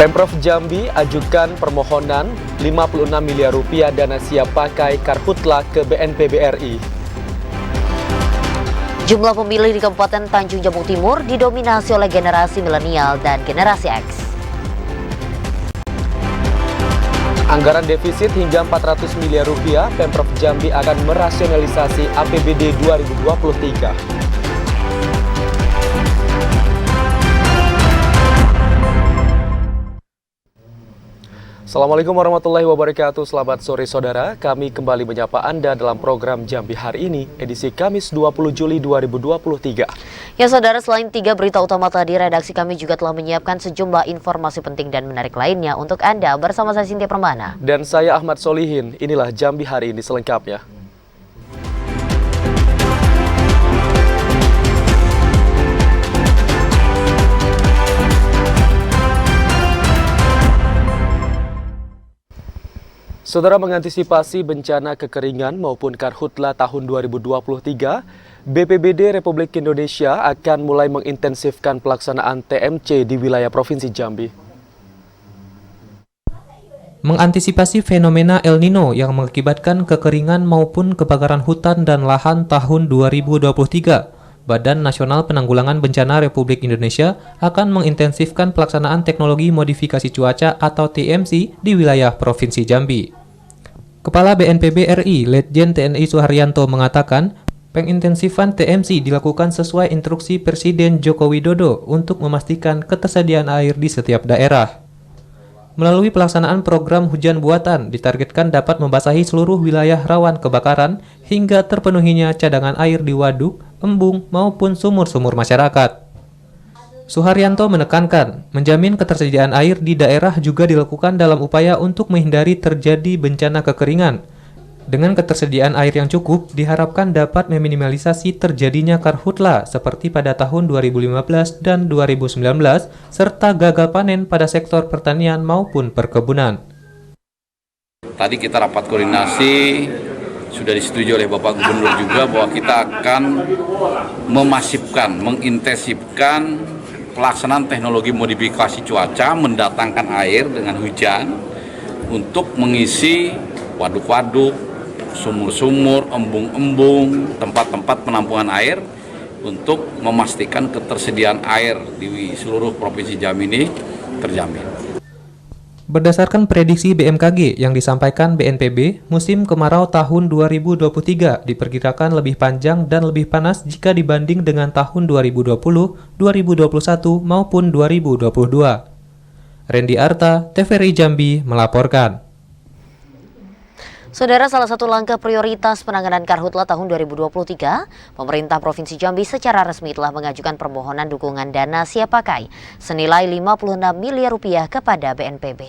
Pemprov Jambi ajukan permohonan 56 miliar rupiah dana siap pakai Karhutla ke BNPB RI. Jumlah pemilih di Kabupaten Tanjung Jabung Timur didominasi oleh generasi milenial dan generasi X. Anggaran defisit hingga 400 miliar rupiah, Pemprov Jambi akan merasionalisasi APBD 2023. Assalamualaikum warahmatullahi wabarakatuh, selamat sore saudara. Kami kembali menyapa Anda dalam program Jambi hari ini, edisi Kamis 20 Juli 2023. Ya saudara, selain 3 berita utama tadi, redaksi kami juga telah menyiapkan sejumlah informasi penting dan menarik lainnya untuk Anda. Bersama saya Cynthia Permana. Dan saya Ahmad Solihin, inilah Jambi hari ini selengkapnya. Saudara, mengantisipasi bencana kekeringan maupun Karhutla tahun 2023, BPBD Republik Indonesia akan mulai mengintensifkan pelaksanaan TMC di wilayah Provinsi Jambi. Mengantisipasi fenomena El Nino yang mengakibatkan kekeringan maupun kebakaran hutan dan lahan tahun 2023, Badan Nasional Penanggulangan Bencana Republik Indonesia akan mengintensifkan pelaksanaan teknologi modifikasi cuaca atau TMC di wilayah Provinsi Jambi. Kepala BNPB RI, Letjen TNI Suharyanto mengatakan, pengintensifan TMC dilakukan sesuai instruksi Presiden Joko Widodo untuk memastikan ketersediaan air di setiap daerah. Melalui pelaksanaan program hujan buatan, ditargetkan dapat membasahi seluruh wilayah rawan kebakaran hingga terpenuhinya cadangan air di waduk, embung, maupun sumur-sumur masyarakat. Suharyanto menekankan, menjamin ketersediaan air di daerah juga dilakukan dalam upaya untuk menghindari terjadi bencana kekeringan. Dengan ketersediaan air yang cukup, diharapkan dapat meminimalisasi terjadinya Karhutla seperti pada tahun 2015 dan 2019, serta gagal panen pada sektor pertanian maupun perkebunan. Tadi kita rapat koordinasi, sudah disetujui oleh Bapak Gubernur juga bahwa kita akan memasifkan, mengintensifkan pelaksanaan teknologi modifikasi cuaca, mendatangkan air dengan hujan untuk mengisi waduk-waduk, sumur-sumur, embung-embung, tempat-tempat penampungan air untuk memastikan ketersediaan air di seluruh Provinsi Jambi ini terjamin. Berdasarkan prediksi BMKG yang disampaikan BNPB, musim kemarau tahun 2023 diperkirakan lebih panjang dan lebih panas jika dibanding dengan tahun 2020, 2021 maupun 2022. Randy Arta, TVRI Jambi melaporkan. Saudara, salah satu langkah prioritas penanganan Karhutla tahun 2023, pemerintah Provinsi Jambi secara resmi telah mengajukan permohonan dukungan dana siap pakai senilai 56 miliar rupiah kepada BNPB.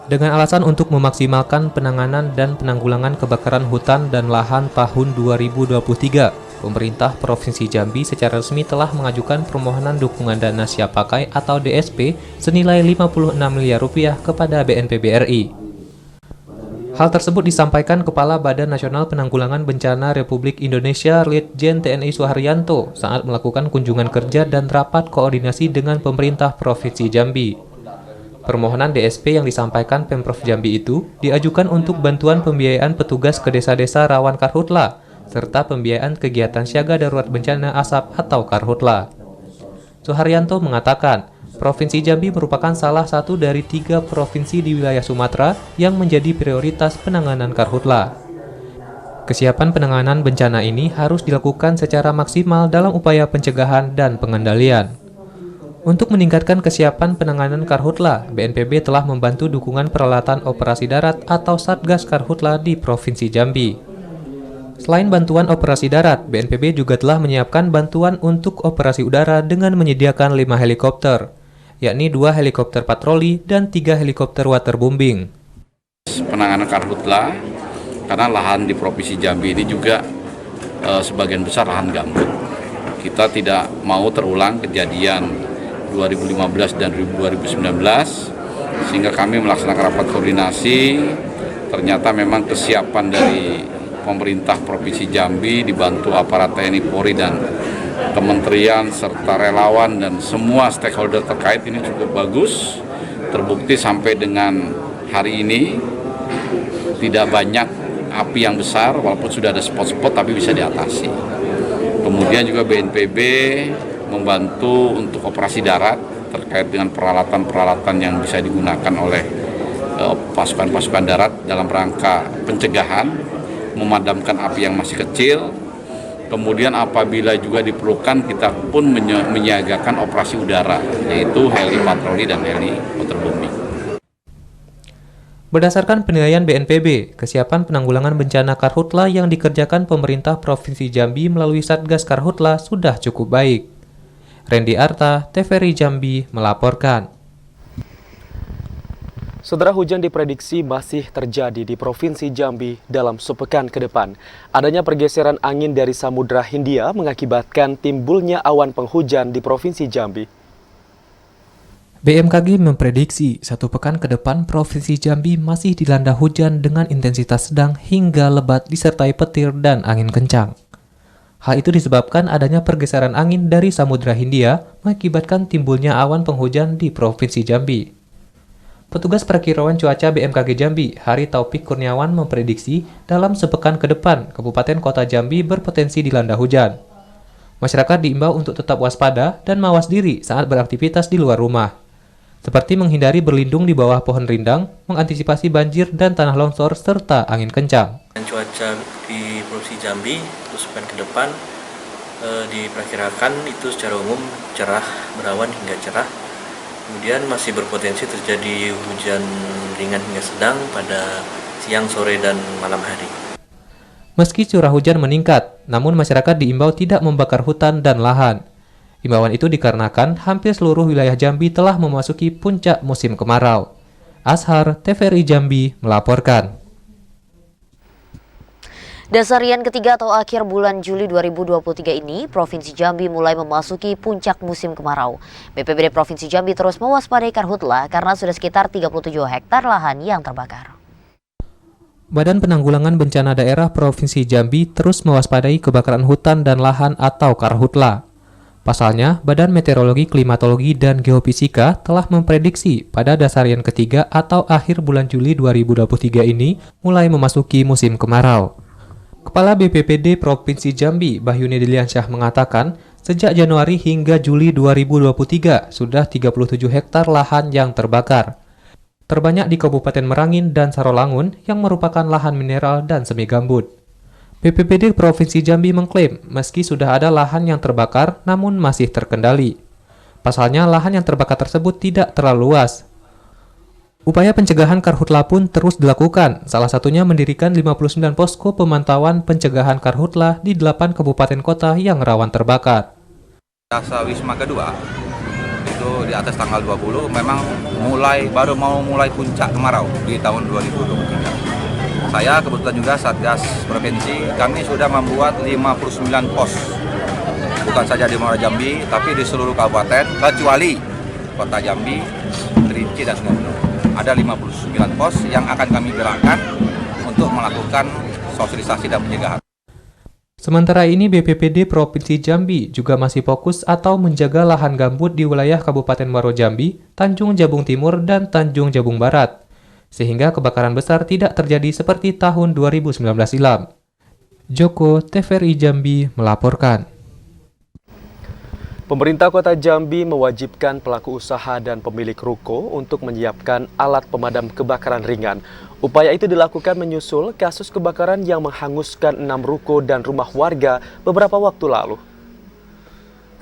Dengan alasan untuk memaksimalkan penanganan dan penanggulangan kebakaran hutan dan lahan tahun 2023, pemerintah Provinsi Jambi secara resmi telah mengajukan permohonan dukungan dana siap pakai atau DSP senilai 56 miliar rupiah kepada BNPB RI. Hal tersebut disampaikan Kepala Badan Nasional Penanggulangan Bencana Republik Indonesia Letjen TNI Suharyanto saat melakukan kunjungan kerja dan rapat koordinasi dengan pemerintah Provinsi Jambi. Permohonan DSP yang disampaikan Pemprov Jambi itu diajukan untuk bantuan pembiayaan petugas ke desa-desa rawan Karhutla, serta pembiayaan kegiatan siaga darurat bencana asap atau Karhutla. Suharyanto mengatakan, Provinsi Jambi merupakan salah satu dari 3 provinsi di wilayah Sumatera yang menjadi prioritas penanganan Karhutla. Kesiapan penanganan bencana ini harus dilakukan secara maksimal dalam upaya pencegahan dan pengendalian. Untuk meningkatkan kesiapan penanganan Karhutla, BNPB telah membantu dukungan peralatan operasi darat atau Satgas Karhutla di Provinsi Jambi. Selain bantuan operasi darat, BNPB juga telah menyiapkan bantuan untuk operasi udara dengan menyediakan 5 helikopter, yakni 2 helikopter patroli dan 3 helikopter waterbombing. Penanganan Karhutla, karena lahan di Provinsi Jambi ini juga sebagian besar lahan gambut. Kita tidak mau terulang kejadian 2015 dan 2019, sehingga kami melaksanakan rapat koordinasi. Ternyata memang kesiapan dari pemerintah Provinsi Jambi dibantu aparat TNI Polri dan kementerian serta relawan dan semua stakeholder terkait ini cukup bagus. Terbukti sampai dengan hari ini tidak banyak api yang besar, walaupun sudah ada spot-spot tapi bisa diatasi. Kemudian juga BNPB membantu untuk operasi darat terkait dengan peralatan-peralatan yang bisa digunakan oleh pasukan-pasukan darat dalam rangka pencegahan, memadamkan api yang masih kecil. Kemudian apabila juga diperlukan, kita pun menyiagakan operasi udara, yaitu heli patroli dan heli waterbombing. Berdasarkan penilaian BNPB, kesiapan penanggulangan bencana Karhutla yang dikerjakan pemerintah Provinsi Jambi melalui Satgas Karhutla sudah cukup baik. Randy Arta, TVRI Jambi melaporkan. Saudara, hujan diprediksi masih terjadi di Provinsi Jambi dalam sepekan ke depan. Adanya pergeseran angin dari Samudra Hindia mengakibatkan timbulnya awan penghujan di Provinsi Jambi. BMKG memprediksi 1 pekan ke depan Provinsi Jambi masih dilanda hujan dengan intensitas sedang hingga lebat disertai petir dan angin kencang. Hal itu disebabkan adanya pergeseran angin dari Samudra Hindia mengakibatkan timbulnya awan penghujan di Provinsi Jambi. Petugas Perakirauan Cuaca BMKG Jambi, Hari Taufik Kurniawan memprediksi dalam sepekan ke depan Kabupaten Kota Jambi berpotensi dilanda hujan. Masyarakat diimbau untuk tetap waspada dan mawas diri saat beraktivitas di luar rumah, seperti menghindari berlindung di bawah pohon rindang, mengantisipasi banjir dan tanah longsor serta angin kencang. Cuaca di Provinsi Jambi untuk sepekan ke depan diperkirakan itu secara umum cerah, berawan hingga cerah. Kemudian masih berpotensi terjadi hujan ringan hingga sedang pada siang, sore, dan malam hari. Meski curah hujan meningkat, namun masyarakat diimbau tidak membakar hutan dan lahan. Imbauan itu dikarenakan hampir seluruh wilayah Jambi telah memasuki puncak musim kemarau. Ashar, TVRI Jambi melaporkan. Dasarian ketiga atau akhir bulan Juli 2023 ini, Provinsi Jambi mulai memasuki puncak musim kemarau. BPBD Provinsi Jambi terus mewaspadai karhutla karena sudah sekitar 37 hektar lahan yang terbakar. Badan Penanggulangan Bencana Daerah Provinsi Jambi terus mewaspadai kebakaran hutan dan lahan atau karhutla. Pasalnya, Badan Meteorologi, Klimatologi, dan Geofisika telah memprediksi pada dasarian ketiga atau akhir bulan Juli 2023 ini mulai memasuki musim kemarau. Kepala BPBD Provinsi Jambi, Bahyuni Diliansyah mengatakan, sejak Januari hingga Juli 2023 sudah 37 hektar lahan yang terbakar. Terbanyak di Kabupaten Merangin dan Sarolangun yang merupakan lahan mineral dan semi gambut. BPBD Provinsi Jambi mengklaim meski sudah ada lahan yang terbakar namun masih terkendali. Pasalnya lahan yang terbakar tersebut tidak terlalu luas. Upaya pencegahan karhutla pun terus dilakukan, salah satunya mendirikan 59 posko pemantauan pencegahan karhutla di 8 kabupaten kota yang rawan terbakar. Dasa Wisma kedua, itu di atas tanggal 20, memang baru mau mulai puncak kemarau di tahun 2023. Saya kebetulan juga Satgas Provinsi, kami sudah membuat 59 pos, bukan saja di Muara Jambi, tapi di seluruh kabupaten, kecuali Kota Jambi, Kerinci, dan Singapura. Ada 59 pos yang akan kami gerakkan untuk melakukan sosialisasi dan pencegahan. Sementara ini BPBD Provinsi Jambi juga masih fokus atau menjaga lahan gambut di wilayah Kabupaten Muaro Jambi, Tanjung Jabung Timur, dan Tanjung Jabung Barat, sehingga kebakaran besar tidak terjadi seperti tahun 2019 silam. Joko, TVRI Jambi melaporkan. Pemerintah Kota Jambi mewajibkan pelaku usaha dan pemilik ruko untuk menyiapkan alat pemadam kebakaran ringan. Upaya itu dilakukan menyusul kasus kebakaran yang menghanguskan 6 ruko dan rumah warga beberapa waktu lalu.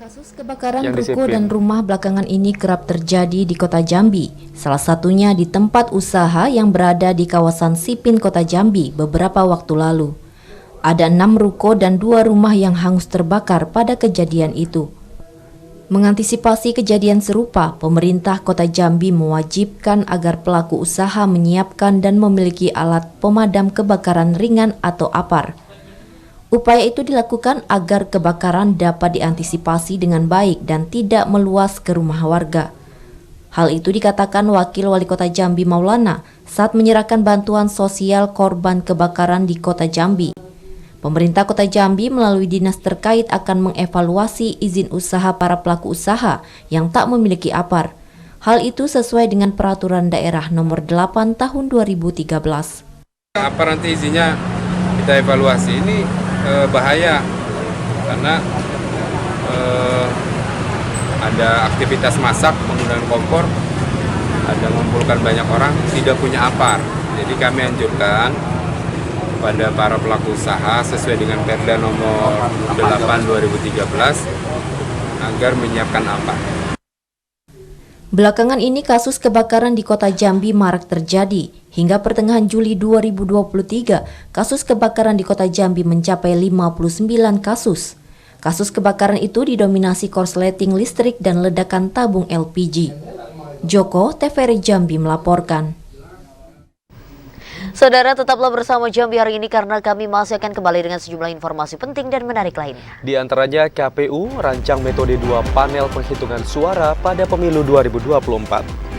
Kasus kebakaran ruko dan rumah belakangan ini kerap terjadi di Kota Jambi. Salah satunya di tempat usaha yang berada di kawasan Sipin Kota Jambi beberapa waktu lalu. Ada 6 ruko dan 2 rumah yang hangus terbakar pada kejadian itu. Mengantisipasi kejadian serupa, pemerintah Kota Jambi mewajibkan agar pelaku usaha menyiapkan dan memiliki alat pemadam kebakaran ringan atau APAR. Upaya itu dilakukan agar kebakaran dapat diantisipasi dengan baik dan tidak meluas ke rumah warga. Hal itu dikatakan Wakil Wali Kota Jambi Maulana saat menyerahkan bantuan sosial korban kebakaran di Kota Jambi. Pemerintah Kota Jambi melalui dinas terkait akan mengevaluasi izin usaha para pelaku usaha yang tak memiliki APAR. Hal itu sesuai dengan Peraturan Daerah Nomor 8 Tahun 2013. Apa nanti izinnya kita evaluasi, ini bahaya karena ada aktivitas masak menggunakan kompor, ada mengumpulkan banyak orang tidak punya APAR. Jadi kami anjurkan pada para pelaku usaha sesuai dengan Perda Nomor 8 2013 agar menyiapkan APAR. Belakangan ini kasus kebakaran di Kota Jambi marak terjadi. Hingga pertengahan Juli 2023, kasus kebakaran di Kota Jambi mencapai 59 kasus. Kasus kebakaran itu didominasi korsleting listrik dan ledakan tabung LPG. Joko, TVRI Jambi melaporkan. Saudara, tetaplah bersama Jambi hari ini karena kami masih akan kembali dengan sejumlah informasi penting dan menarik lainnya. Di antaranya KPU rancang metode 2 panel penghitungan suara pada pemilu 2024.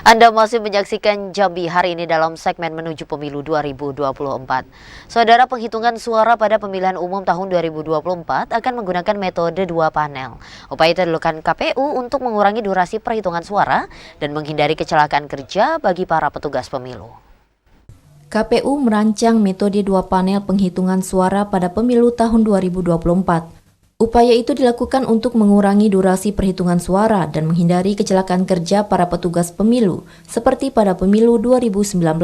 Anda masih menyaksikan Jambi hari ini dalam segmen menuju pemilu 2024. Saudara, penghitungan suara pada pemilihan umum tahun 2024 akan menggunakan metode 2 panel. Upaya itu dilakukan KPU untuk mengurangi durasi perhitungan suara dan menghindari kecelakaan kerja bagi para petugas pemilu. KPU merancang metode 2 panel penghitungan suara pada pemilu tahun 2024. Upaya itu dilakukan untuk mengurangi durasi perhitungan suara dan menghindari kecelakaan kerja para petugas pemilu, seperti pada pemilu 2019. 2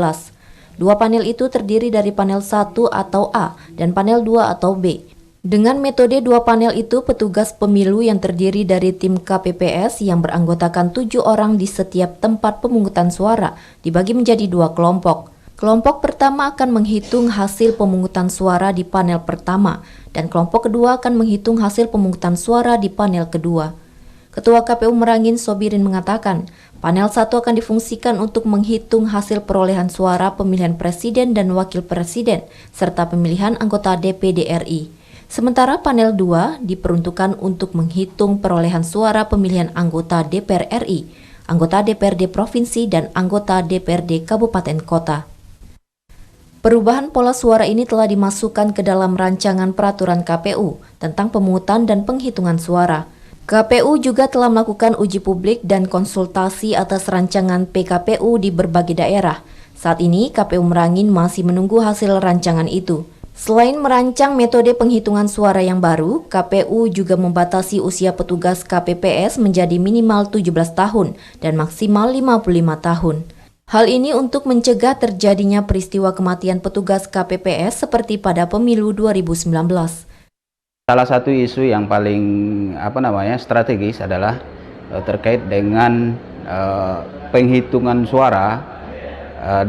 panel itu terdiri dari panel 1 atau A dan panel 2 atau B. Dengan metode 2 panel itu, petugas pemilu yang terdiri dari tim KPPS yang beranggotakan 7 orang di setiap tempat pemungutan suara dibagi menjadi 2 kelompok. Kelompok pertama akan menghitung hasil pemungutan suara di panel pertama, dan kelompok kedua akan menghitung hasil pemungutan suara di panel kedua. Ketua KPU Merangin Sobirin mengatakan, panel 1 akan difungsikan untuk menghitung hasil perolehan suara pemilihan presiden dan wakil presiden, serta pemilihan anggota DPD RI. Sementara panel 2 diperuntukkan untuk menghitung perolehan suara pemilihan anggota DPR RI, anggota DPRD Provinsi, dan anggota DPRD Kabupaten Kota. Perubahan pola suara ini telah dimasukkan ke dalam rancangan peraturan KPU tentang pemungutan dan penghitungan suara. KPU juga telah melakukan uji publik dan konsultasi atas rancangan PKPU di berbagai daerah. Saat ini, KPU Merangin masih menunggu hasil rancangan itu. Selain merancang metode penghitungan suara yang baru, KPU juga membatasi usia petugas KPPS menjadi minimal 17 tahun dan maksimal 55 tahun. Hal ini untuk mencegah terjadinya peristiwa kematian petugas KPPS seperti pada pemilu 2019. Salah satu isu yang paling strategis adalah terkait dengan penghitungan suara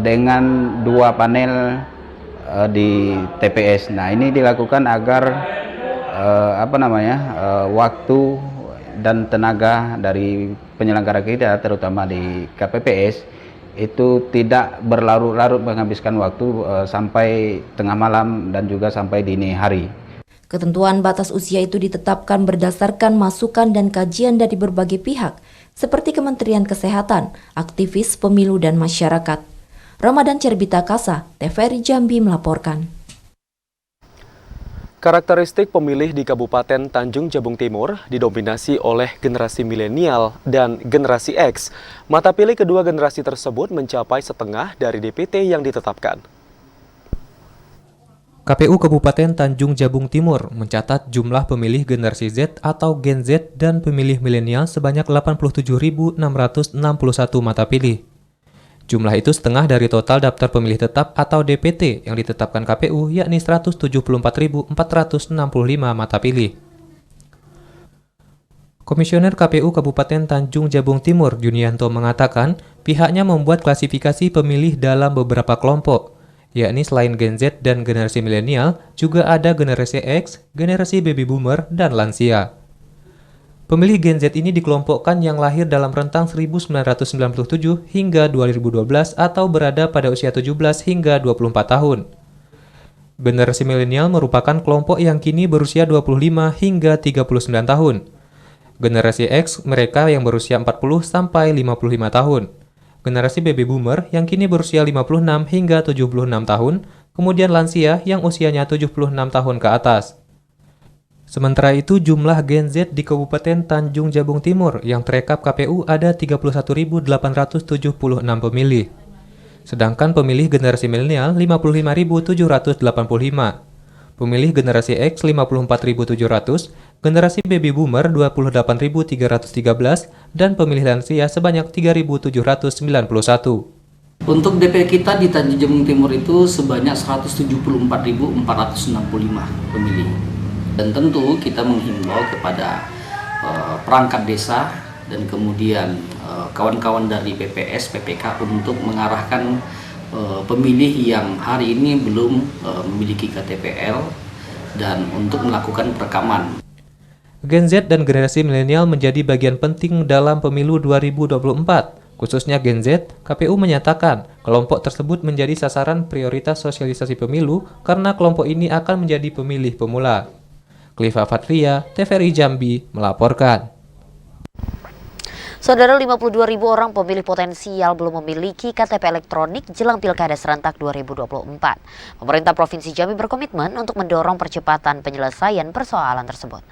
dengan 2 panel di TPS. Nah, ini dilakukan agar waktu dan tenaga dari penyelenggara kita, terutama di KPPS, itu tidak berlarut-larut menghabiskan waktu sampai tengah malam dan juga sampai dini hari. Ketentuan batas usia itu ditetapkan berdasarkan masukan dan kajian dari berbagai pihak, seperti Kementerian Kesehatan, aktivis pemilu dan masyarakat. Ramadan Cerbita Kasa, TVRI Jambi melaporkan. Karakteristik pemilih di Kabupaten Tanjung Jabung Timur didominasi oleh generasi milenial dan generasi X. Mata pilih kedua generasi tersebut mencapai setengah dari DPT yang ditetapkan. KPU Kabupaten Tanjung Jabung Timur mencatat jumlah pemilih generasi Z atau Gen Z dan pemilih milenial sebanyak 87.661 mata pilih. Jumlah itu setengah dari total daftar pemilih tetap atau DPT yang ditetapkan KPU, yakni 174.465 mata pilih. Komisioner KPU Kabupaten Tanjung Jabung Timur, Junianto, mengatakan pihaknya membuat klasifikasi pemilih dalam beberapa kelompok, yakni selain Gen Z dan generasi milenial, juga ada generasi X, generasi baby boomer, dan lansia. Pemilih Gen Z ini dikelompokkan yang lahir dalam rentang 1997 hingga 2012 atau berada pada usia 17 hingga 24 tahun. Generasi milenial merupakan kelompok yang kini berusia 25 hingga 39 tahun. Generasi X mereka yang berusia 40 sampai 55 tahun. Generasi Baby Boomer yang kini berusia 56 hingga 76 tahun, kemudian lansia yang usianya 76 tahun ke atas. Sementara itu, jumlah Gen Z di Kabupaten Tanjung Jabung Timur yang terekap KPU ada 31.876 pemilih. Sedangkan pemilih generasi milenial 55.785, pemilih generasi X 54.700, generasi Baby Boomer 28.313, dan pemilih lansia sebanyak 3.791. Untuk DP kita di Tanjung Jabung Timur itu sebanyak 174.465 pemilih. Dan tentu kita menghimbau kepada perangkat desa dan kemudian kawan-kawan dari PPS, PPK untuk mengarahkan pemilih yang hari ini belum memiliki KTPL dan untuk melakukan perekaman. Gen Z dan generasi milenial menjadi bagian penting dalam pemilu 2024. Khususnya Gen Z, KPU menyatakan kelompok tersebut menjadi sasaran prioritas sosialisasi pemilu karena kelompok ini akan menjadi pemilih pemula. Kliva Fatria, TVRI Jambi, melaporkan. Saudara, 52.000 orang pemilih potensial belum memiliki KTP elektronik jelang Pilkada serentak 2024. Pemerintah Provinsi Jambi berkomitmen untuk mendorong percepatan penyelesaian persoalan tersebut.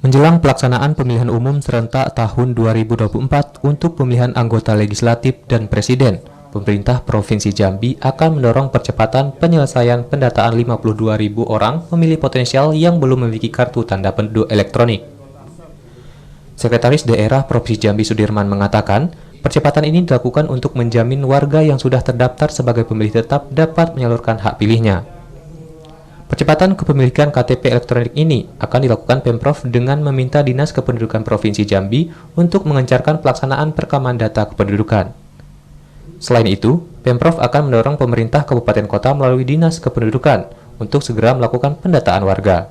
Menjelang pelaksanaan pemilihan umum serentak tahun 2024 untuk pemilihan anggota legislatif dan presiden, pemerintah Provinsi Jambi akan mendorong percepatan penyelesaian pendataan 52.000 orang pemilih potensial yang belum memiliki kartu tanda penduduk elektronik. Sekretaris Daerah Provinsi Jambi Sudirman mengatakan, percepatan ini dilakukan untuk menjamin warga yang sudah terdaftar sebagai pemilih tetap dapat menyalurkan hak pilihnya. Percepatan kepemilikan KTP elektronik ini akan dilakukan Pemprov dengan meminta Dinas Kependudukan Provinsi Jambi untuk mengencarkan pelaksanaan perekaman data kependudukan. Selain itu, Pemprov akan mendorong pemerintah kabupaten kota melalui Dinas Kependudukan untuk segera melakukan pendataan warga.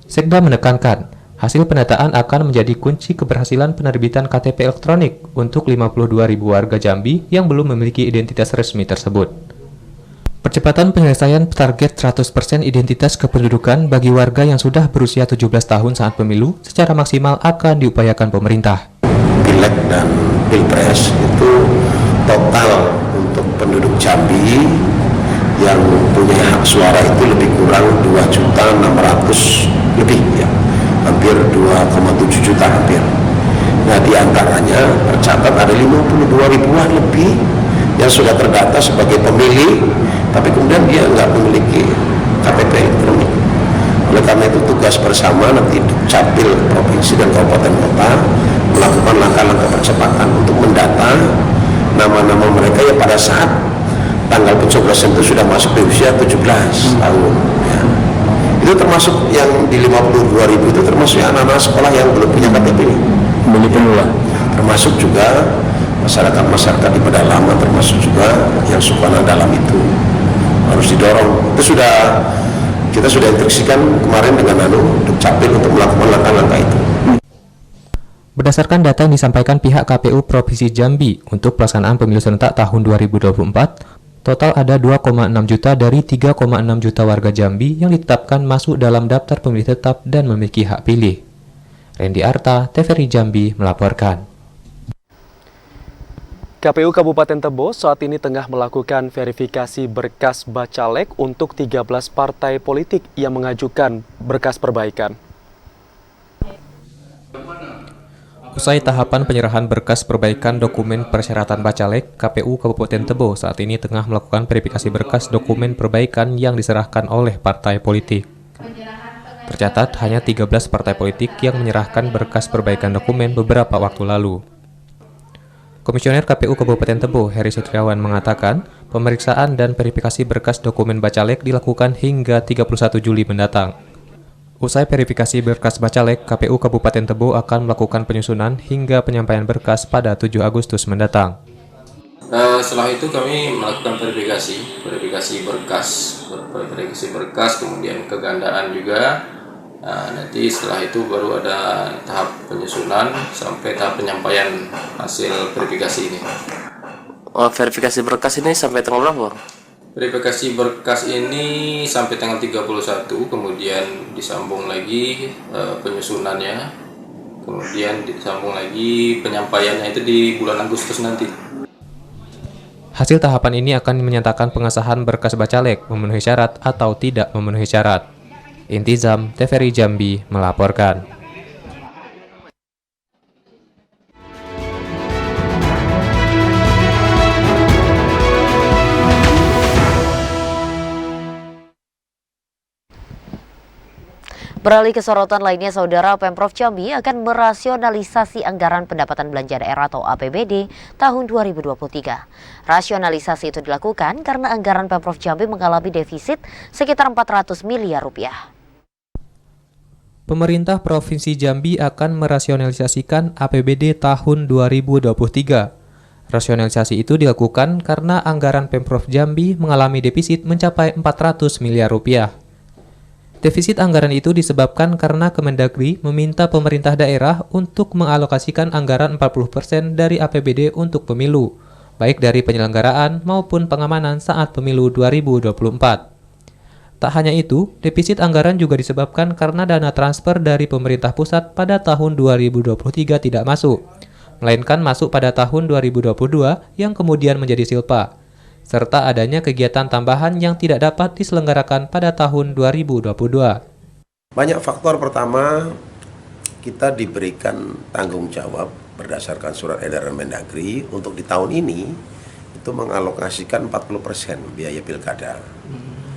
Sekda menekankan, hasil pendataan akan menjadi kunci keberhasilan penerbitan KTP elektronik untuk 52.000 warga Jambi yang belum memiliki identitas resmi tersebut. Percepatan penyelesaian target 100% identitas kependudukan bagi warga yang sudah berusia 17 tahun saat pemilu secara maksimal akan diupayakan pemerintah. Pileg dan Pilpres itu total untuk penduduk Jambi yang punya hak suara itu lebih kurang 2.600.000 lebih ya, hampir 2,7 juta hampir. Nah, di antaranya tercatat ada 52.000-an lebih yang sudah terdata sebagai pemilih, tapi kemudian dia nggak memiliki KTP elektronik. Oleh karena itu tugas bersama nanti Dukcapil Provinsi dan Kabupaten Kota melakukan langkah-langkah percepatan untuk mendata nama-nama mereka yang pada saat tanggal pencoblosan itu sudah masuk di usia 17 tahun. Ya. Itu termasuk yang di 52.000 itu termasuk anak-anak sekolah yang belum punya KTP ini. Belum pemula. Termasuk juga masyarakat di pedalaman, termasuk juga yang suku anak dalam itu harus didorong. Itu kita sudah instruksikan kemarin dengan Dukcapil untuk melakukan langkah-langkah itu. Berdasarkan data yang disampaikan pihak KPU Provinsi Jambi untuk pelaksanaan pemilu serentak tahun 2024, total ada 2,6 juta dari 3,6 juta warga Jambi yang ditetapkan masuk dalam daftar pemilih tetap dan memiliki hak pilih. Randy Arta, TVRI Jambi melaporkan. KPU Kabupaten Tebo saat ini tengah melakukan verifikasi berkas bacalek untuk 13 partai politik yang mengajukan berkas perbaikan. Usai tahapan penyerahan berkas perbaikan dokumen persyaratan bacalek, KPU Kabupaten Tebo saat ini tengah melakukan verifikasi berkas dokumen perbaikan yang diserahkan oleh partai politik. Tercatat hanya 13 partai politik yang menyerahkan berkas perbaikan dokumen beberapa waktu lalu. Komisioner KPU Kabupaten Tebo, Heri Sutriawan mengatakan, pemeriksaan dan verifikasi berkas dokumen bacalek dilakukan hingga 31 Juli mendatang. Usai verifikasi berkas bacalek, KPU Kabupaten Tebo akan melakukan penyusunan hingga penyampaian berkas pada 7 Agustus mendatang. Setelah itu kami melakukan verifikasi berkas, kemudian kegandaan juga Nah, nanti setelah itu baru ada tahap penyusunan sampai tahap penyampaian hasil verifikasi ini. Verifikasi berkas ini sampai tanggal berapa, Bang? Verifikasi berkas ini sampai tanggal 31, kemudian disambung lagi penyusunannya, kemudian disambung lagi penyampaiannya itu di bulan Agustus nanti. Hasil tahapan ini akan menyatakan pengesahan berkas bacalek memenuhi syarat atau tidak memenuhi syarat. Intizam, TVRI Jambi melaporkan. Beralih ke sorotan lainnya, Saudara, Pemprov Jambi akan merasionalisasi anggaran pendapatan belanja daerah atau APBD tahun 2023. Rasionalisasi itu dilakukan karena anggaran Pemprov Jambi mengalami defisit sekitar 400 miliar rupiah. Pemerintah Provinsi Jambi akan merasionalisasikan APBD tahun 2023. Rasionalisasi itu dilakukan karena anggaran Pemprov Jambi mengalami defisit mencapai 400 miliar rupiah. Defisit anggaran itu disebabkan karena Kemendagri meminta pemerintah daerah untuk mengalokasikan anggaran 40% dari APBD untuk pemilu, baik dari penyelenggaraan maupun pengamanan saat pemilu 2024. Tak hanya itu, defisit anggaran juga disebabkan karena dana transfer dari pemerintah pusat pada tahun 2023 tidak masuk, melainkan masuk pada tahun 2022 yang kemudian menjadi silpa, serta adanya kegiatan tambahan yang tidak dapat diselenggarakan pada tahun 2022. Banyak faktor. Pertama, kita diberikan tanggung jawab berdasarkan surat edaran Mendagri untuk di tahun ini itu mengalokasikan 40% biaya pilkada.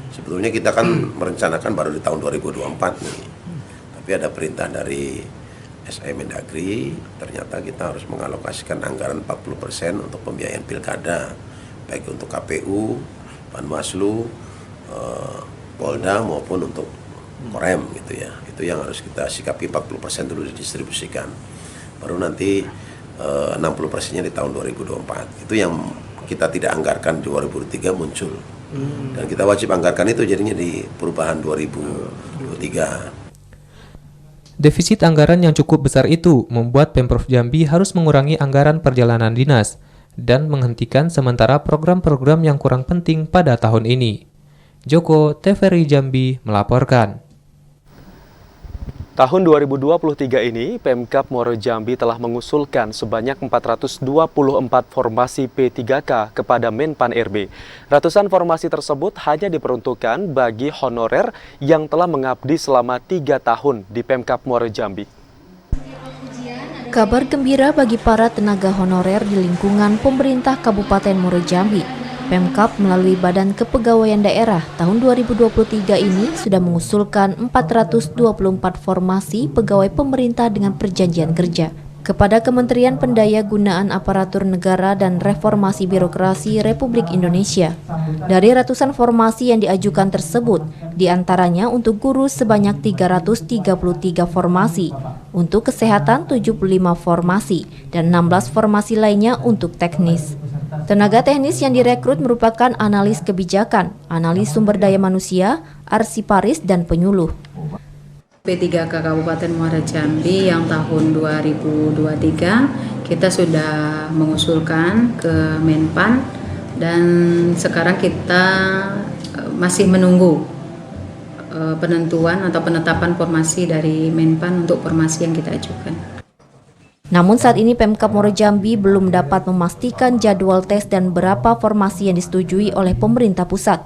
Sebetulnya kita kan merencanakan baru di tahun 2024 nih. Tapi ada perintah dari SE Mendagri, ternyata kita harus mengalokasikan anggaran 40% untuk pembiayaan pilkada, baik untuk KPU, Panwaslu, Polda maupun untuk Korem gitu ya. Itu yang harus kita sikapi, 40% dulu didistribusikan. Baru nanti 60%-nya di tahun 2024. Itu yang kita tidak anggarkan 2023 muncul. Dan kita wajib anggarkan itu jadinya di perubahan 2023. Defisit anggaran yang cukup besar itu membuat Pemprov Jambi harus mengurangi anggaran perjalanan dinas dan menghentikan sementara program-program yang kurang penting pada tahun ini. Joko, TVRI Jambi melaporkan. Tahun 2023 ini, Pemkab Muaro Jambi telah mengusulkan sebanyak 424 formasi P3K kepada Menpan RB. Ratusan formasi tersebut hanya diperuntukkan bagi honorer yang telah mengabdi selama 3 tahun di Pemkab Muaro Jambi. Kabar gembira bagi para tenaga honorer di lingkungan pemerintah Kabupaten Muaro Jambi. Pemkab melalui Badan Kepegawaian Daerah tahun 2023 ini sudah mengusulkan 424 formasi pegawai pemerintah dengan perjanjian kerja kepada Kementerian Pendayagunaan Aparatur Negara dan Reformasi Birokrasi Republik Indonesia. Dari ratusan formasi yang diajukan tersebut, diantaranya untuk guru sebanyak 333 formasi, untuk kesehatan 75 formasi, dan 16 formasi lainnya untuk teknis. Tenaga teknis yang direkrut merupakan analis kebijakan, analis sumber daya manusia, arsiparis, dan penyuluh. P3K Kabupaten Muaro Jambi yang tahun 2023 kita sudah mengusulkan ke Menpan dan sekarang kita masih menunggu penentuan atau penetapan formasi dari Menpan untuk formasi yang kita ajukan. Namun saat ini Pemkab Muaro Jambi belum dapat memastikan jadwal tes dan berapa formasi yang disetujui oleh pemerintah pusat.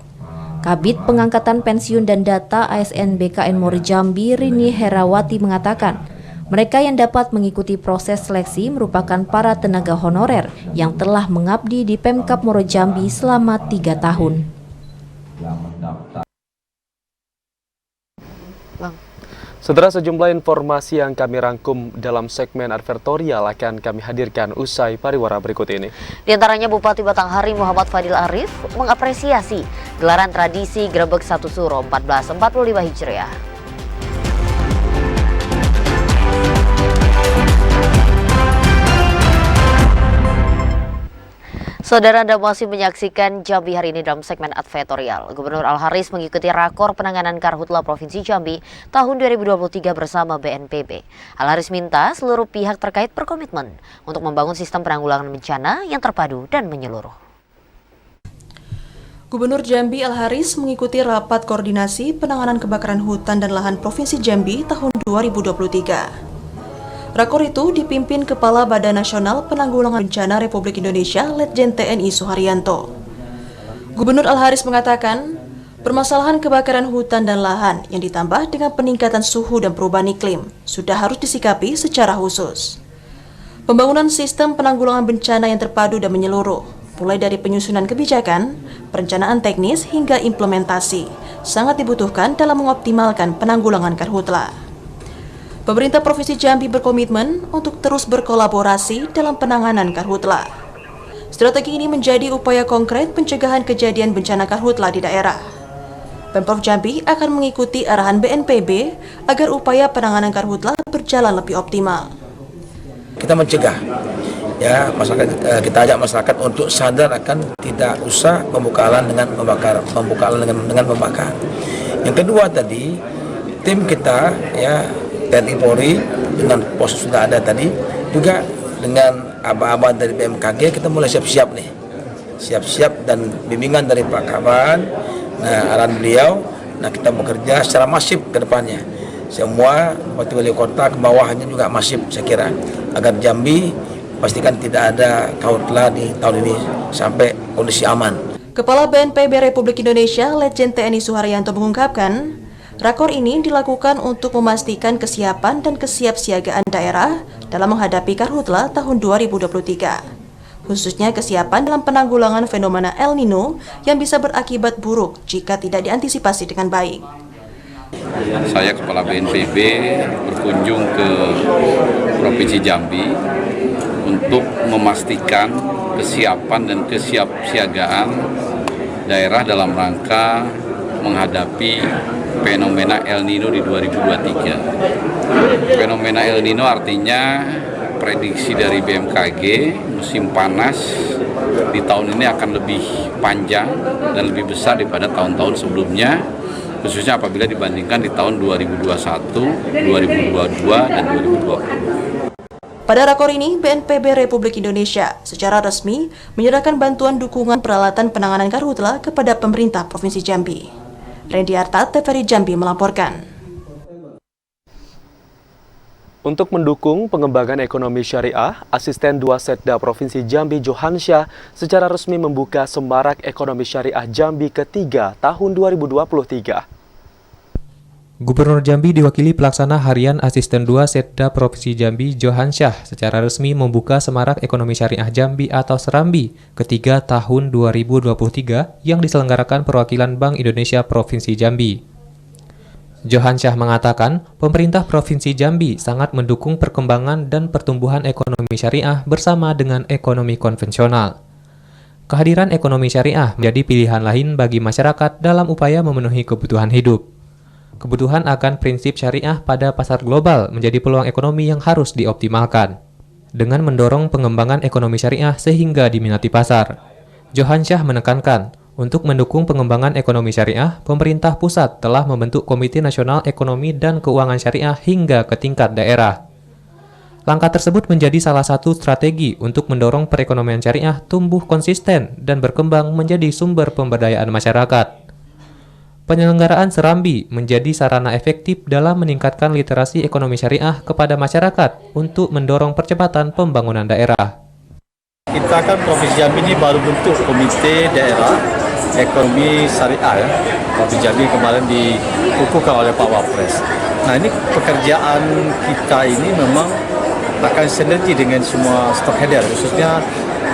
Kabid Pengangkatan Pensiun dan Data ASN BKN Muaro Jambi, Rini Herawati mengatakan, mereka yang dapat mengikuti proses seleksi merupakan para tenaga honorer yang telah mengabdi di Pemkab Muaro Jambi selama 3 tahun. Saudara, sejumlah informasi yang kami rangkum dalam segmen advertorial akan kami hadirkan usai pariwara berikut ini. Di antaranya Bupati Batanghari Muhammad Fadil Arif mengapresiasi gelaran tradisi Grebek 1 Suro 1445 Hijriah. Saudara, Anda masih menyaksikan Jambi hari ini dalam segmen advertorial. Gubernur Al-Haris mengikuti rakor penanganan Karhutla Provinsi Jambi tahun 2023 bersama BNPB. Al-Haris minta seluruh pihak terkait berkomitmen untuk membangun sistem penanggulangan bencana yang terpadu dan menyeluruh. Gubernur Jambi Al-Haris mengikuti rapat koordinasi penanganan kebakaran hutan dan lahan Provinsi Jambi tahun 2023. Rakor itu dipimpin Kepala Badan Nasional Penanggulangan Bencana Republik Indonesia Letjen TNI Suharyanto. Gubernur Al-Haris mengatakan, permasalahan kebakaran hutan dan lahan yang ditambah dengan peningkatan suhu dan perubahan iklim sudah harus disikapi secara khusus. Pembangunan sistem penanggulangan bencana yang terpadu dan menyeluruh, mulai dari penyusunan kebijakan, perencanaan teknis hingga implementasi, sangat dibutuhkan dalam mengoptimalkan penanggulangan karhutla. Pemerintah Provinsi Jambi berkomitmen untuk terus berkolaborasi dalam penanganan karhutla. Strategi ini menjadi upaya konkret pencegahan kejadian bencana karhutla di daerah. Pemprov Jambi akan mengikuti arahan BNPB agar upaya penanganan karhutla berjalan lebih optimal. Kita mencegah, ya masyarakat, kita ajak masyarakat untuk sadar akan tidak usah pembakaran dengan membakar. Yang kedua tadi, tim kita ya TNI Polri dengan pos sudah ada tadi, juga dengan abang-abang dari BMKG kita mulai siap-siap nih, siap-siap dan bimbingan dari Pak Kaban, nah arahan beliau, nah kita bekerja secara masif ke depannya. Semua Bupati Wali Kota ke bawahnya juga masif saya kira, agar Jambi pastikan tidak ada karhutla di tahun ini sampai kondisi aman. Kepala BNPB Republik Indonesia Letjen TNI Suharyanto mengungkapkan, rakor ini dilakukan untuk memastikan kesiapan dan kesiapsiagaan daerah dalam menghadapi karhutla tahun 2023. Khususnya kesiapan dalam penanggulangan fenomena El Nino yang bisa berakibat buruk jika tidak diantisipasi dengan baik. Saya Kepala BNPB berkunjung ke Provinsi Jambi untuk memastikan kesiapan dan kesiapsiagaan daerah dalam rangka menghadapi fenomena El Nino di 2023. Fenomena El Nino artinya prediksi dari BMKG musim panas di tahun ini akan lebih panjang dan lebih besar daripada tahun-tahun sebelumnya, khususnya apabila dibandingkan di tahun 2021, 2022, dan 2020. Pada rakor ini, BNPB Republik Indonesia secara resmi menyerahkan bantuan dukungan peralatan penanganan karhutla kepada pemerintah Provinsi Jambi. Randy Arta, TVRI Jambi melaporkan. Untuk mendukung pengembangan ekonomi syariah, Asisten 2 Setda Provinsi Jambi Johansyah secara resmi membuka Semarak Ekonomi Syariah Jambi ketiga tahun 2023. Gubernur Jambi diwakili Pelaksana Harian Asisten 2 Setda Provinsi Jambi Johansyah secara resmi membuka Semarak Ekonomi Syariah Jambi atau Serambi ketiga tahun 2023 yang diselenggarakan perwakilan Bank Indonesia Provinsi Jambi. Johansyah mengatakan, pemerintah Provinsi Jambi sangat mendukung perkembangan dan pertumbuhan ekonomi syariah bersama dengan ekonomi konvensional. Kehadiran ekonomi syariah menjadi pilihan lain bagi masyarakat dalam upaya memenuhi kebutuhan hidup. Kebutuhan akan prinsip syariah pada pasar global menjadi peluang ekonomi yang harus dioptimalkan. Dengan mendorong pengembangan ekonomi syariah sehingga diminati pasar, Johansyah menekankan, untuk mendukung pengembangan ekonomi syariah, pemerintah pusat telah membentuk Komite Nasional Ekonomi dan Keuangan Syariah hingga ke tingkat daerah. Langkah tersebut menjadi salah satu strategi untuk mendorong perekonomian syariah tumbuh konsisten dan berkembang menjadi sumber pemberdayaan masyarakat. Penyelenggaraan Serambi menjadi sarana efektif dalam meningkatkan literasi ekonomi syariah kepada masyarakat untuk mendorong percepatan pembangunan daerah. Kita kan Provinsi Jambi ini baru bentuk Komite Daerah Ekonomi Syariah ya. Provinsi Jambi kemarin dikukuhkan oleh Pak Wapres. Nah ini pekerjaan kita ini memang akan sinergi dengan semua stakeholder, khususnya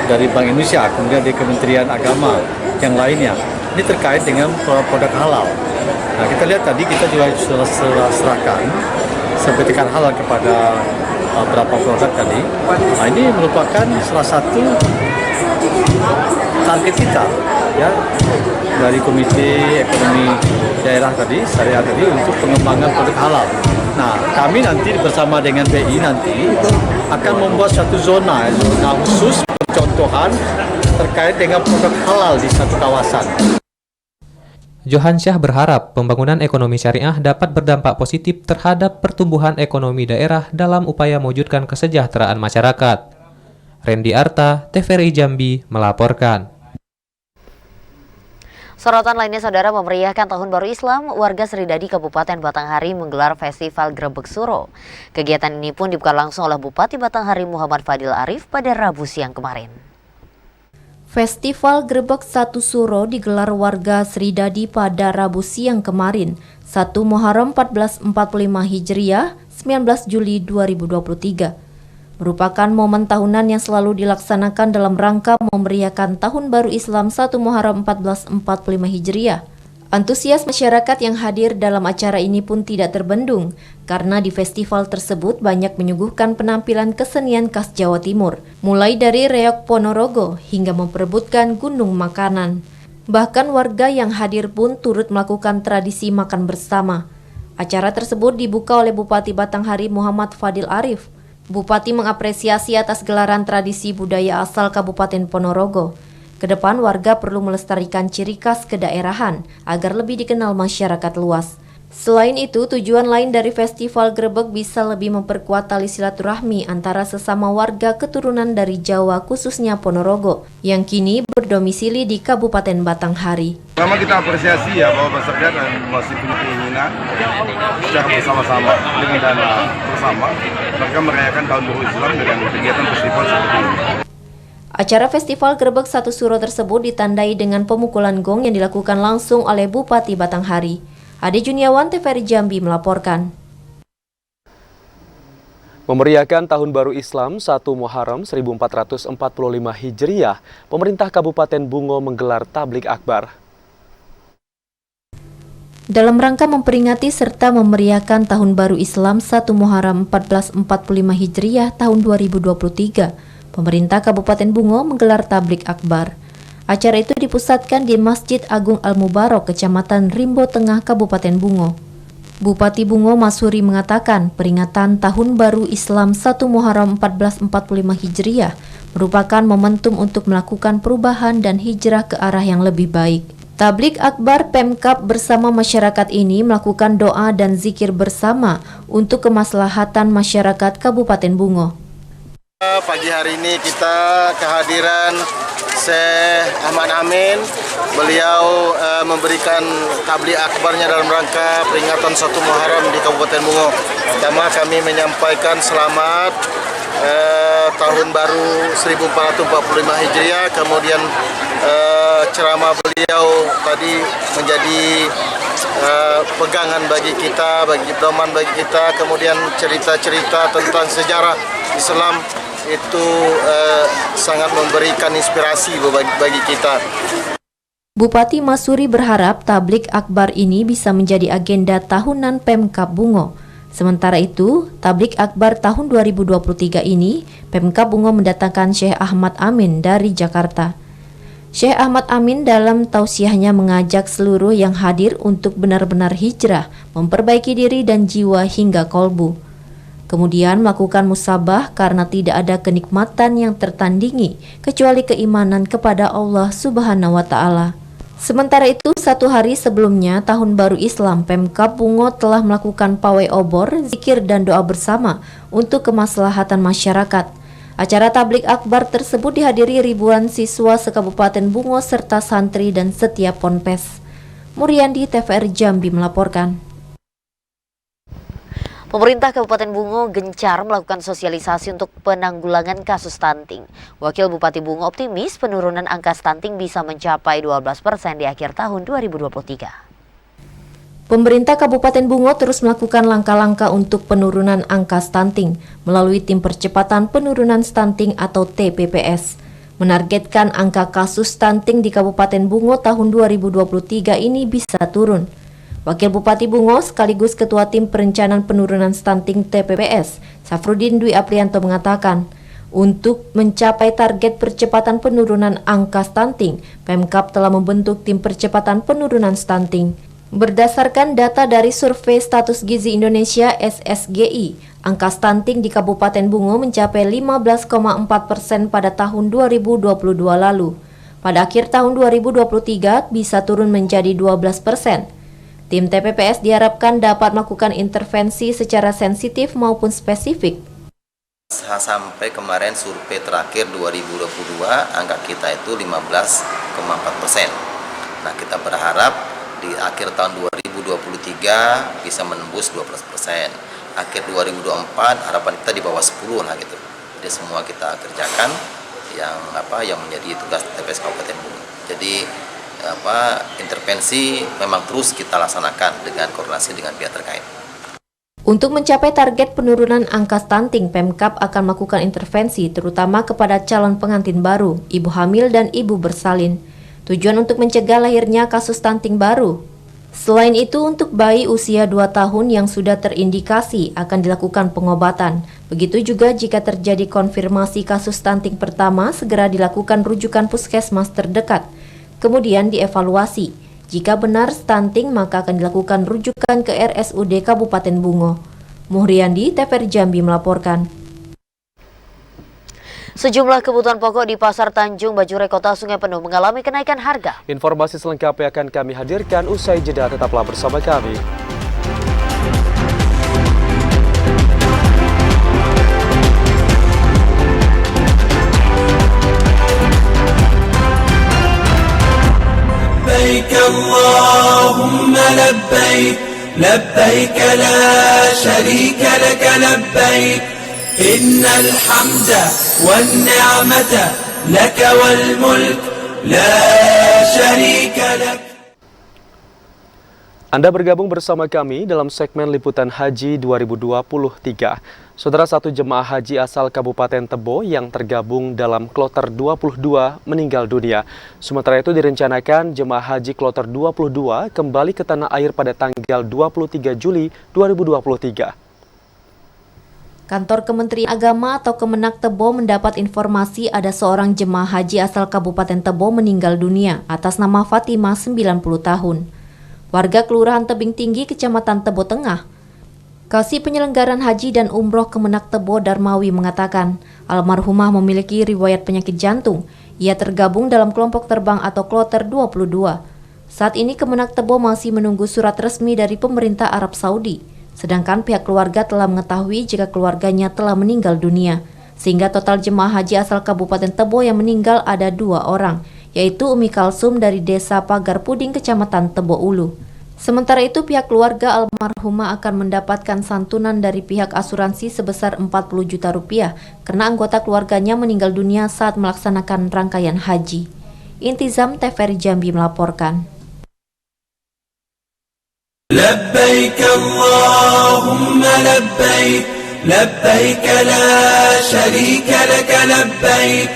dari Bank Indonesia, kemudian dari Kementerian Agama, yang lainnya. Ini terkait dengan produk halal. Nah kita lihat tadi kita juga sudah serahkan sertifikat halal kepada beberapa produk tadi. Nah ini merupakan salah satu target kita ya dari Komite Ekonomi Daerah tadi, syariah tadi, untuk pengembangan produk halal. Nah, kami nanti bersama dengan BI nanti akan membuat satu zona khusus contohan terkait dengan produk halal di satu kawasan. Johan Syah berharap pembangunan ekonomi syariah dapat berdampak positif terhadap pertumbuhan ekonomi daerah dalam upaya mewujudkan kesejahteraan masyarakat. Randy Arta, TVRI Jambi, melaporkan. Sorotan lainnya, saudara, memeriahkan Tahun Baru Islam, warga Seridadi Kabupaten Batanghari menggelar Festival Grebek Suro. Kegiatan ini pun dibuka langsung oleh Bupati Batanghari Muhammad Fadil Arif pada Rabu siang kemarin. Festival Grebek 1 Suro digelar warga Seridadi pada Rabu siang kemarin, 1 Muharram 1445 Hijriah, 19 Juli 2023. Merupakan momen tahunan yang selalu dilaksanakan dalam rangka memeriahkan Tahun Baru Islam 1 Muharram 1445 Hijriah. Antusias masyarakat yang hadir dalam acara ini pun tidak terbendung, karena di festival tersebut banyak menyuguhkan penampilan kesenian khas Jawa Timur, mulai dari reok Ponorogo hingga memperebutkan gunung makanan. Bahkan warga yang hadir pun turut melakukan tradisi makan bersama. Acara tersebut dibuka oleh Bupati Batanghari Muhammad Fadil Arif. Bupati mengapresiasi atas gelaran tradisi budaya asal Kabupaten Ponorogo. Kedepan warga perlu melestarikan ciri khas kedaerahan agar lebih dikenal masyarakat luas. Selain itu, tujuan lain dari Festival Grebek bisa lebih memperkuat tali silaturahmi antara sesama warga keturunan dari Jawa, khususnya Ponorogo, yang kini berdomisili di Kabupaten Batanghari. Pertama kita apresiasi ya bahwa masyarakat dan masih punya keinginan secara bersama-sama dengan dana bersama mereka merayakan Tahun Baru Islam dengan kegiatan festival seperti ini. Acara Festival Grebek 1 Suro tersebut ditandai dengan pemukulan gong yang dilakukan langsung oleh Bupati Batanghari. Ade Juniawan, TVRI Jambi melaporkan. Memeriahkan Tahun Baru Islam 1 Muharram 1445 Hijriah, pemerintah Kabupaten Bungo menggelar tablik akbar. Dalam rangka memperingati serta memeriahkan Tahun Baru Islam 1 Muharram 1445 Hijriah tahun 2023, pemerintah Kabupaten Bungo menggelar tablik akbar. Acara itu dipusatkan di Masjid Agung Al-Mubarok, Kecamatan Rimbo Tengah, Kabupaten Bungo. Bupati Bungo Masuri mengatakan peringatan Tahun Baru Islam 1 Muharram 1445 Hijriah merupakan momentum untuk melakukan perubahan dan hijrah ke arah yang lebih baik. Tablik akbar Pemkab bersama masyarakat ini melakukan doa dan zikir bersama untuk kemaslahatan masyarakat Kabupaten Bungo. Pagi hari ini kita kehadiran Syekh Ahmad Amin. Beliau memberikan tablik akbarnya dalam rangka peringatan 1 Muharram di Kabupaten Bungo. Pertama kami menyampaikan selamat Tahun Baru 1445 Hijriah. Kemudian ceramah beliau tadi menjadi pegangan bagi kita, bagi pedoman bagi kita. Kemudian cerita-cerita tentang sejarah Islam itu sangat memberikan inspirasi bagi kita. Bupati Masuri berharap tablik akbar ini bisa menjadi agenda tahunan Pemkab Bungo. Sementara itu, tablik akbar tahun 2023 ini, Pemkab Bungo mendatangkan Syekh Ahmad Amin dari Jakarta. Syekh Ahmad Amin dalam tausiahnya mengajak seluruh yang hadir untuk benar-benar hijrah, memperbaiki diri dan jiwa hingga kolbu. Kemudian melakukan musabah karena tidak ada kenikmatan yang tertandingi kecuali keimanan kepada Allah Subhanahu wa Ta'ala. Sementara itu, 1 hari sebelumnya Tahun Baru Islam, Pemkab Bungo telah melakukan pawai obor, zikir dan doa bersama untuk kemaslahatan masyarakat. Acara tablik akbar tersebut dihadiri ribuan siswa se-Kabupaten Bungo serta santri dan setiap ponpes. Muriandi, TVRI Jambi melaporkan. Pemerintah Kabupaten Bungo gencar melakukan sosialisasi untuk penanggulangan kasus stunting. Wakil Bupati Bungo optimis penurunan angka stunting bisa mencapai 12% di akhir tahun 2023. Pemerintah Kabupaten Bungo terus melakukan langkah-langkah untuk penurunan angka stunting melalui Tim Percepatan Penurunan Stunting atau TPPS. Menargetkan angka kasus stunting di Kabupaten Bungo tahun 2023 ini bisa turun. Wakil Bupati Bungo sekaligus Ketua Tim Perencanaan Penurunan Stunting TPPS, Safrudin Dwi Aprianto mengatakan, untuk mencapai target percepatan penurunan angka stunting, Pemkab telah membentuk Tim Percepatan Penurunan Stunting. Berdasarkan data dari Survei Status Gizi Indonesia (SSGI), angka stunting di Kabupaten Bungo mencapai 15,4% pada tahun 2022 lalu. Pada akhir tahun 2023 bisa turun menjadi 12%. Tim TPPS diharapkan dapat melakukan intervensi secara sensitif maupun spesifik. Sampai kemarin survei terakhir 2022, angka kita itu 15,4%. Nah, kita berharap di akhir tahun 2023 bisa menembus 12%. Akhir 2024 harapan kita di bawah 10 lah gitu. Jadi semua kita kerjakan yang menjadi tugas TPS Kabupaten Bungo. Jadi intervensi memang terus kita laksanakan dengan koordinasi dengan pihak terkait. Untuk mencapai target penurunan angka stunting, Pemkab akan melakukan intervensi terutama kepada calon pengantin baru, ibu hamil dan ibu bersalin. Tujuan untuk mencegah lahirnya kasus stunting baru. Selain itu, untuk bayi usia 2 tahun yang sudah terindikasi akan dilakukan pengobatan. Begitu juga jika terjadi konfirmasi kasus stunting pertama, segera dilakukan rujukan puskesmas terdekat. Kemudian dievaluasi. Jika benar stunting, maka akan dilakukan rujukan ke RSUD Kabupaten Bungo. Muhriandi, TVRI Jambi melaporkan. Sejumlah kebutuhan pokok di Pasar Tanjung Bajure Kota Sungai Penuh mengalami kenaikan harga. Informasi selengkapnya akan kami hadirkan usai jeda, tetaplah bersama kami. Labbaik Allahumma labbaik, labbaik la syarika laka labbaik. Innal hamda wan ni'mata laka wal mulk la syarika lak. Anda bergabung bersama kami dalam segmen Liputan Haji 2023. Saudara, satu jemaah haji asal Kabupaten Tebo yang tergabung dalam kloter 22 meninggal dunia. Sementara itu direncanakan jemaah haji kloter 22 kembali ke tanah air pada tanggal 23 Juli 2023. Kantor Kementerian Agama atau Kemenak Tebo mendapat informasi ada seorang jemaah haji asal Kabupaten Tebo meninggal dunia atas nama Fatimah 90 tahun. Warga Kelurahan Tebing Tinggi, Kecamatan Tebo Tengah. Kasih Penyelenggaraan Haji dan Umroh Kemenak Tebo Darmawi mengatakan, almarhumah memiliki riwayat penyakit jantung. Ia tergabung dalam kelompok terbang atau kloter 22. Saat ini Kemenak Tebo masih menunggu surat resmi dari pemerintah Arab Saudi. Sedangkan pihak keluarga telah mengetahui jika keluarganya telah meninggal dunia. Sehingga total jemaah haji asal Kabupaten Tebo yang meninggal ada 2 orang, yaitu Umi Kalsum dari Desa Pagar Puding, Kecamatan Tebo Ulu. Sementara itu pihak keluarga almarhumah akan mendapatkan santunan dari pihak asuransi sebesar 40 juta rupiah karena anggota keluarganya meninggal dunia saat melaksanakan rangkaian haji. Intizam, TVRI Jambi melaporkan. Labbaik Allahumma labbaik, labbaik la syarika laka labbaik.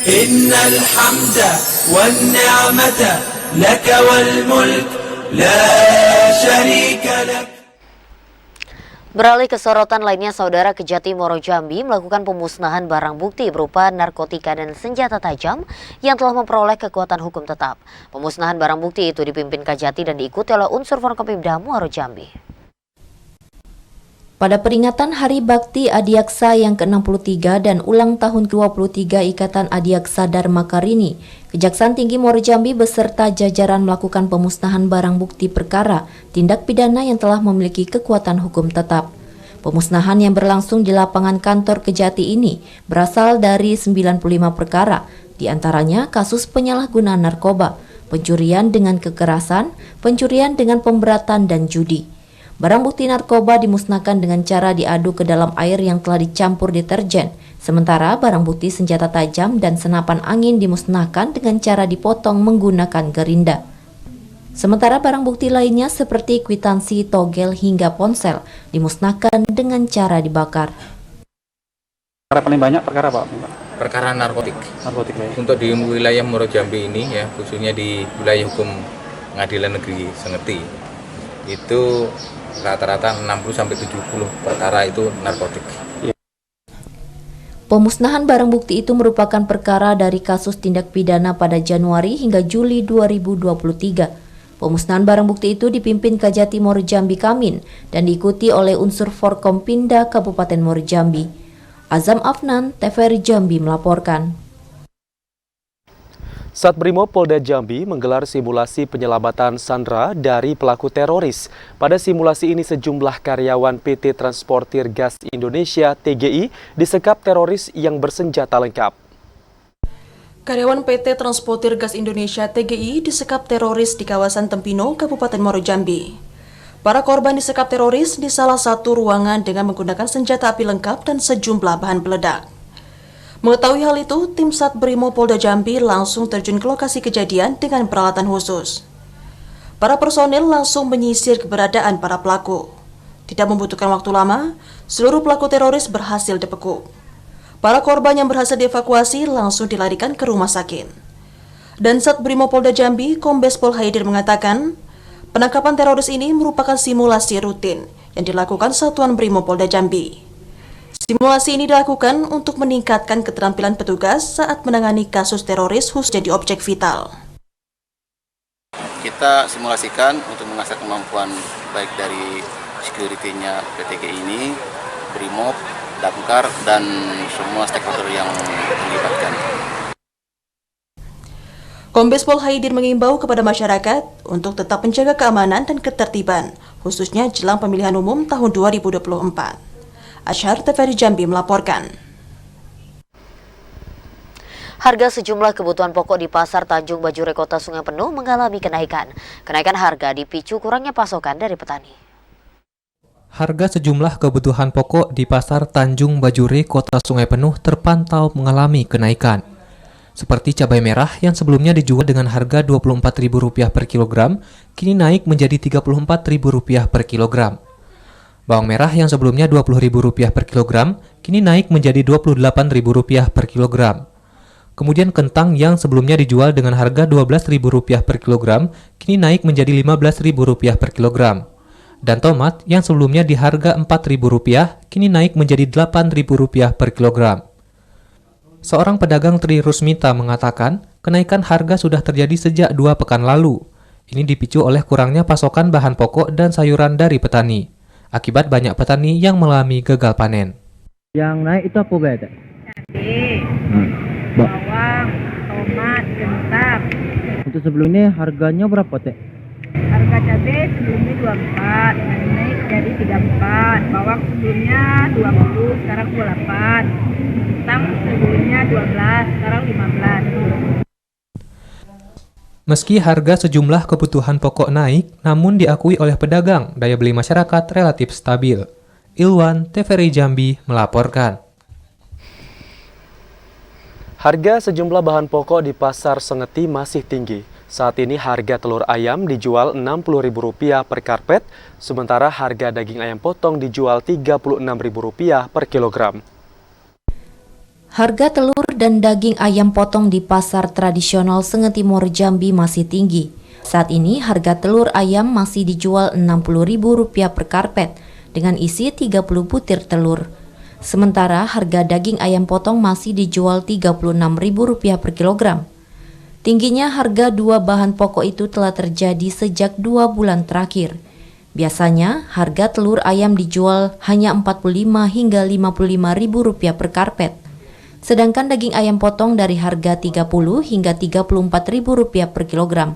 Innal hamda wan ni'mata laka wal mulk la syarika lak. Beralih ke sorotan lainnya, Saudara, Kejati Moro Jambi melakukan pemusnahan barang bukti berupa narkotika dan senjata tajam yang telah memperoleh kekuatan hukum tetap. Pemusnahan barang bukti itu dipimpin Kejati dan diikuti oleh unsur Forkopimda Muaro Jambi. Pada peringatan Hari Bakti Adiaksa yang ke-63 dan ulang tahun ke-23 Ikatan Adiaksa Dharma Karini, Kejaksaan Tinggi Muaro Jambi beserta jajaran melakukan pemusnahan barang bukti perkara tindak pidana yang telah memiliki kekuatan hukum tetap. Pemusnahan yang berlangsung di lapangan kantor Kejati ini berasal dari 95 perkara, di antaranya kasus penyalahgunaan narkoba, pencurian dengan kekerasan, pencurian dengan pemberatan, dan judi. Barang bukti narkoba dimusnahkan dengan cara diaduk ke dalam air yang telah dicampur deterjen. Sementara barang bukti senjata tajam dan senapan angin dimusnahkan dengan cara dipotong menggunakan gerinda. Sementara barang bukti lainnya seperti kwitansi, togel, hingga ponsel dimusnahkan dengan cara dibakar. Perkara paling banyak perkara apa? Perkara narkotik. Narkotik ya. Untuk di wilayah Muaro Jambi ini ya, khususnya di wilayah hukum Pengadilan Negeri Sengeti, itu rata-rata 60-70 perkara itu narkotik. Pemusnahan barang bukti itu merupakan perkara dari kasus tindak pidana pada Januari hingga Juli 2023. Pemusnahan barang bukti itu dipimpin Kajati Mor Jambi Kamin dan diikuti oleh unsur Forkompinda Kabupaten Mor Jambi. Azam Afnan, TVRI Jambi melaporkan. Satbrimo Polda Jambi menggelar simulasi penyelamatan sandera dari pelaku teroris. Pada simulasi ini sejumlah karyawan PT Transportir Gas Indonesia (TGI) disekap teroris yang bersenjata lengkap. Karyawan PT Transportir Gas Indonesia (TGI) disekap teroris di kawasan Tempino, Kabupaten Muaro Jambi. Para korban disekap teroris di salah satu ruangan dengan menggunakan senjata api lengkap dan sejumlah bahan peledak. Mengetahui hal itu, tim Satbrimo Polda Jambi langsung terjun ke lokasi kejadian dengan peralatan khusus. Para personil langsung menyisir keberadaan para pelaku. Tidak membutuhkan waktu lama, seluruh pelaku teroris berhasil dibekuk. Para korban yang berhasil dievakuasi langsung dilarikan ke rumah sakit. Dan Satbrimo Polda Jambi, Kombes Pol Haidir mengatakan, penangkapan teroris ini merupakan simulasi rutin yang dilakukan Satuan Brimo Polda Jambi. Simulasi ini dilakukan untuk meningkatkan keterampilan petugas saat menangani kasus teroris khususnya di objek vital. Kita simulasikan untuk mengasah kemampuan baik dari security-nya PTG ini, Brimob, Damkar, dan semua stakeholder yang dilibatkan. Kombes Pol Haidir mengimbau kepada masyarakat untuk tetap menjaga keamanan dan ketertiban, khususnya jelang pemilihan umum tahun 2024. Asyhar, TVRI Jambi melaporkan. Harga sejumlah kebutuhan pokok di Pasar Tanjung Bajure Kota Sungai Penuh mengalami kenaikan. Kenaikan harga dipicu kurangnya pasokan dari petani. Harga sejumlah kebutuhan pokok di Pasar Tanjung Bajure, Kota Sungai Penuh terpantau mengalami kenaikan. Seperti cabai merah yang sebelumnya dijual dengan harga Rp24.000 per kilogram, kini naik menjadi Rp34.000 per kilogram. Bawang merah yang sebelumnya Rp20.000 per kilogram, kini naik menjadi Rp28.000 per kilogram. Kemudian kentang yang sebelumnya dijual dengan harga Rp12.000 per kilogram, kini naik menjadi Rp15.000 per kilogram. Dan tomat yang sebelumnya di harga Rp4.000 kini naik menjadi Rp8.000 per kilogram. Seorang pedagang Tri Rusmita mengatakan kenaikan harga sudah terjadi sejak 2 pekan lalu. Ini dipicu oleh kurangnya pasokan bahan pokok dan sayuran dari petani. Akibat banyak petani yang mengalami gagal panen. Yang naik itu apa beda? Cabai, bawang, tomat, kentang. Untuk sebelum ini harganya berapa teh? Harga cabai sebelumnya 24, naik jadi 34. Bawang sebelumnya 20, sekarang 28. Kentang sebelumnya 12, sekarang 15. Meski harga sejumlah kebutuhan pokok naik, namun diakui oleh pedagang, daya beli masyarakat relatif stabil. Ilwan, TVRI Jambi melaporkan. Harga sejumlah bahan pokok di Pasar Sengeti masih tinggi. Saat ini harga telur ayam dijual Rp60.000 per karpet, sementara harga daging ayam potong dijual Rp36.000 per kilogram. Harga telur dan daging ayam potong di pasar tradisional Sengeti Muaro Jambi masih tinggi. Saat ini harga telur ayam masih dijual Rp60.000 per karpet dengan isi 30 butir telur. Sementara harga daging ayam potong masih dijual Rp36.000 per kilogram. Tingginya harga dua bahan pokok itu telah terjadi sejak 2 bulan terakhir. Biasanya harga telur ayam dijual hanya Rp45 hingga Rp55.000 per karpet. Sedangkan daging ayam potong dari harga Rp30 hingga Rp34.000 per kilogram.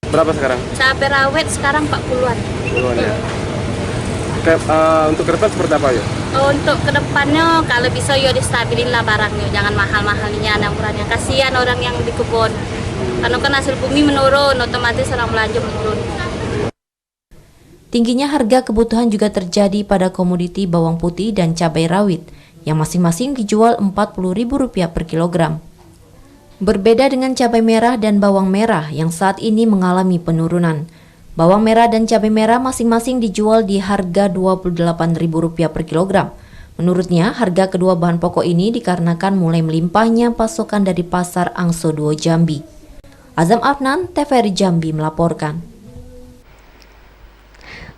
Berapa sekarang? Cabai rawit sekarang 40-an. 40-an ya. Untuk ke depan seperti apa ya? Untuk kedepannya kalau bisa yo distabilin lah barangnya, jangan mahal-mahalnya, anak murahnya. Kasihan orang yang di kebun. Karena kan hasil bumi menurun, otomatis orang belanja menurun. Tingginya harga kebutuhan juga terjadi pada komoditi bawang putih dan cabai rawit yang masing-masing dijual Rp40.000 per kilogram. Berbeda dengan cabai merah dan bawang merah yang saat ini mengalami penurunan. Bawang merah dan cabai merah masing-masing dijual di harga Rp28.000 per kilogram. Menurutnya, harga kedua bahan pokok ini dikarenakan mulai melimpahnya pasokan dari pasar Angso 2 Jambi. Azam Afnan, TVRI Jambi melaporkan.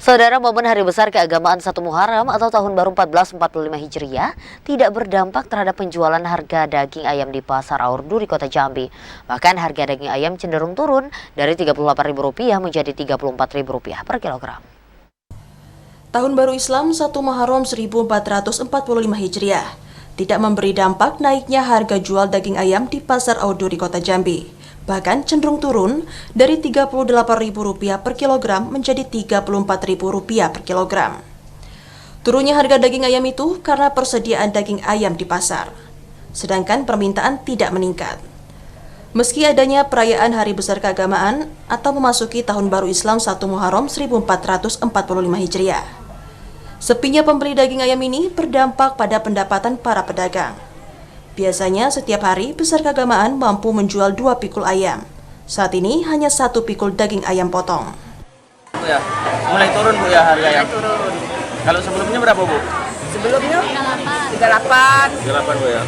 Saudara, momen Hari Besar Keagamaan 1 Muharram atau Tahun Baru 1445 Hijriah tidak berdampak terhadap penjualan harga daging ayam di Pasar Aur Duri, Kota Jambi. Bahkan harga daging ayam cenderung turun dari Rp38.000 menjadi Rp34.000 per kilogram. Tahun Baru Islam 1 Muharram 1445 Hijriah tidak memberi dampak naiknya harga jual daging ayam di Pasar Aur Duri, Kota Jambi. Bahkan cenderung turun dari Rp38.000 per kilogram menjadi Rp34.000 per kilogram. Turunnya harga daging ayam itu karena persediaan daging ayam di pasar, sedangkan permintaan tidak meningkat. Meski adanya perayaan Hari Besar Keagamaan atau memasuki Tahun Baru Islam 1 Muharram 1445 Hijriah, sepinya pembeli daging ayam ini berdampak pada pendapatan para pedagang. Biasanya setiap hari Besar Keagamaan mampu menjual 2 pikul ayam. Saat ini hanya 1 pikul daging ayam potong. Bu ya, mulai turun Bu ya harga ya? Turun. Kalau sebelumnya berapa Bu? Sebelumnya 38. 38 Bu ya.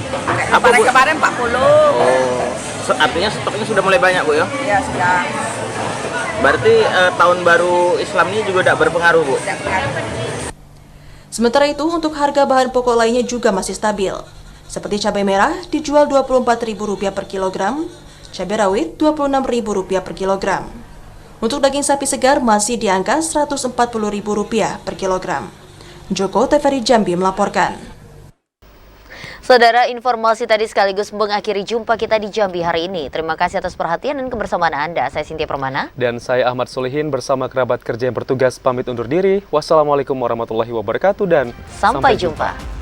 Kemarin 40. Oh, artinya stoknya sudah mulai banyak Bu ya? Ya, sudah. Berarti tahun baru Islam ini juga tidak berpengaruh Bu? Sementara itu untuk harga bahan pokok lainnya juga masih stabil. Seperti cabai merah dijual Rp24.000 per kilogram, cabai rawit Rp26.000 per kilogram. Untuk daging sapi segar masih di angka Rp140.000 per kilogram. Joko TVRI Jambi melaporkan. Saudara, informasi tadi sekaligus mengakhiri jumpa kita di Jambi hari ini. Terima kasih atas perhatian dan kebersamaan Anda. Saya Cynthia Permana. Dan saya Ahmad Solihin bersama kerabat kerja yang bertugas pamit undur diri. Wassalamualaikum warahmatullahi wabarakatuh dan sampai jumpa.